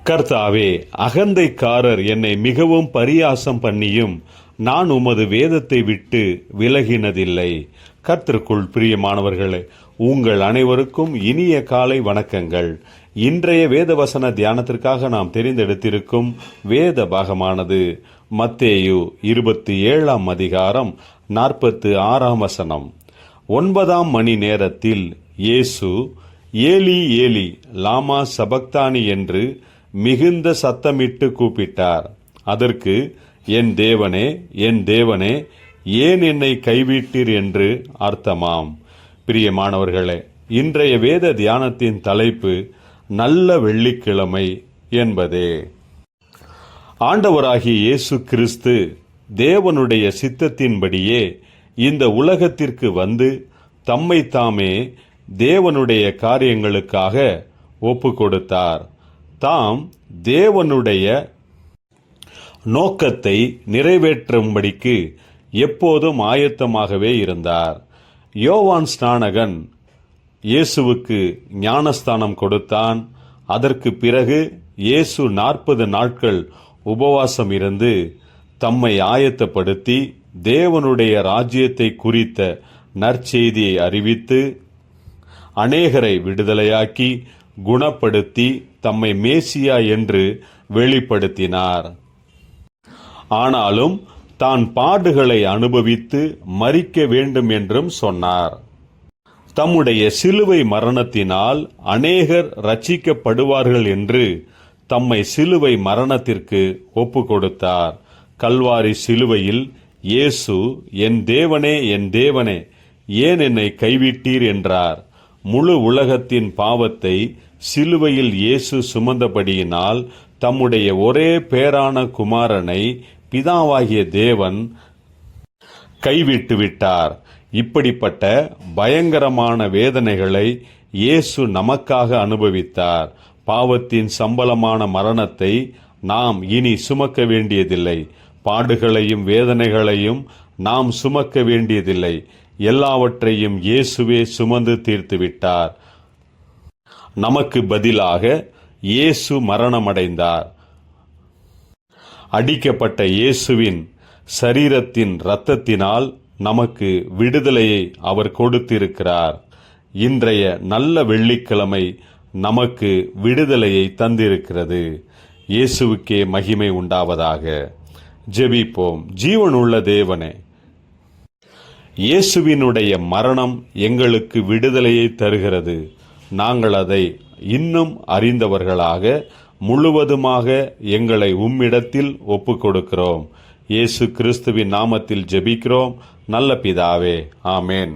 கர்த்தாவே, அகந்தைக்காரர் என்னை மிகவும் பரியாசம் பண்ணியும் நான் உமது வேதத்தை விட்டு விலகினதில்லை. கர்த்தருக்குள் பிரியமானவர்களே, உங்கள் அனைவருக்கும் இனிய காலை வணக்கங்கள். இன்றைய வேதவசன தியானத்திற்காக நாம் தெரிந்தெடுத்திருக்கும் வேத பாகமானது மத்தேயு 27 அதிகாரம் 46 வசனம். 9 மணி நேரத்தில் இயேசு ஏலி ஏலி லாமா சபக்தானி என்று மிகுந்த சத்தமிட்டு கூப்பிட்டார். அதற்கு, என் தேவனே, என் தேவனே, ஏன் என்னை கைவிட்டீர் என்று அர்த்தமாம். பிரியமானவர்களே, இன்றைய வேத தியானத்தின் தலைப்பு நல்ல வெள்ளிக்கிழமை என்பதே. ஆண்டவராகிய இயேசு கிறிஸ்து தேவனுடைய சித்தத்தின்படியே இந்த உலகத்திற்கு வந்து தம்மை தாமே தேவனுடைய காரியங்களுக்காக ஒப்பு கொடுத்தார். தாம் தேவனுடைய நோக்கத்தை நிறைவேற்றும்படிக்கு எப்போதும் ஆயத்தமாகவே இருந்தார். யோவான் ஸ்நானகன் இயேசுவுக்கு ஞானஸ்தானம் கொடுத்தான். அதற்கு பிறகு இயேசு 40 நாட்கள் உபவாசம் இருந்து தம்மை ஆயத்தப்படுத்தி தேவனுடைய ராஜ்யத்தை குறித்த நற்செய்தியை அறிவித்து அநேகரை விடுதலையாக்கி குணப்படுத்தி தம்மை மேசியா என்று வெளிப்படுத்தினார். ஆனாலும் தான் பாடுகளை அனுபவித்து மரிக்க வேண்டும் என்றும் சொன்னார். தம்முடைய சிலுவை மரணத்தினால் அநேகர் ரட்சிக்கப்படுவார்கள் என்று தம்மை சிலுவை மரணத்திற்கு ஒப்பு கொடுத்தார். கல்வாரி சிலுவையில் இயேசு, என் தேவனே, என் தேவனே, ஏன் என்னை கைவிட்டீர் என்றார். முழு உலகத்தின் பாவத்தை சிலுவையில் இயேசு சுமந்தபடியினால் தம்முடைய ஒரே பேரான குமாரனை பிதாவாகிய தேவன் கைவிட்டு விட்டார். இப்படிப்பட்ட பயங்கரமான வேதனைகளை இயேசு நமக்காக அனுபவித்தார். பாவத்தின் சம்பளமான மரணத்தை நாம் இனி சுமக்க வேண்டியதில்லை. பாடுகளையும் வேதனைகளையும் நாம் சுமக்க வேண்டியதில்லை. எல்லாவற்றையும் இயேசுவே சுமந்து தீர்த்துவிட்டார். நமக்கு பதிலாக இயேசு மரணமடைந்தார். அடிக்கப்பட்ட இயேசுவின் சரீரத்தின் இரத்தத்தினால் நமக்கு விடுதலையை அவர் கொடுத்திருக்கிறார். இன்றைய நல்ல வெள்ளிக்கிழமை நமக்கு விடுதலையை தந்திருக்கிறது. இயேசுவுக்கே மகிமை உண்டாவதாக. ஜெபிப்போம். ஜீவனுள்ள தேவனே, இயேசுவினுடைய மரணம் எங்களுக்கு விடுதலையை தருகிறது. நாங்கள் அதை இன்னும் அறிந்தவர்களாக முழுவதுமாக எங்களை உம்மிடத்தில் ஒப்புக் கொடுக்கிறோம். இயேசு கிறிஸ்துவின் நாமத்தில் ஜெபிக்கிறோம் நல்ல பிதாவே. ஆமேன்.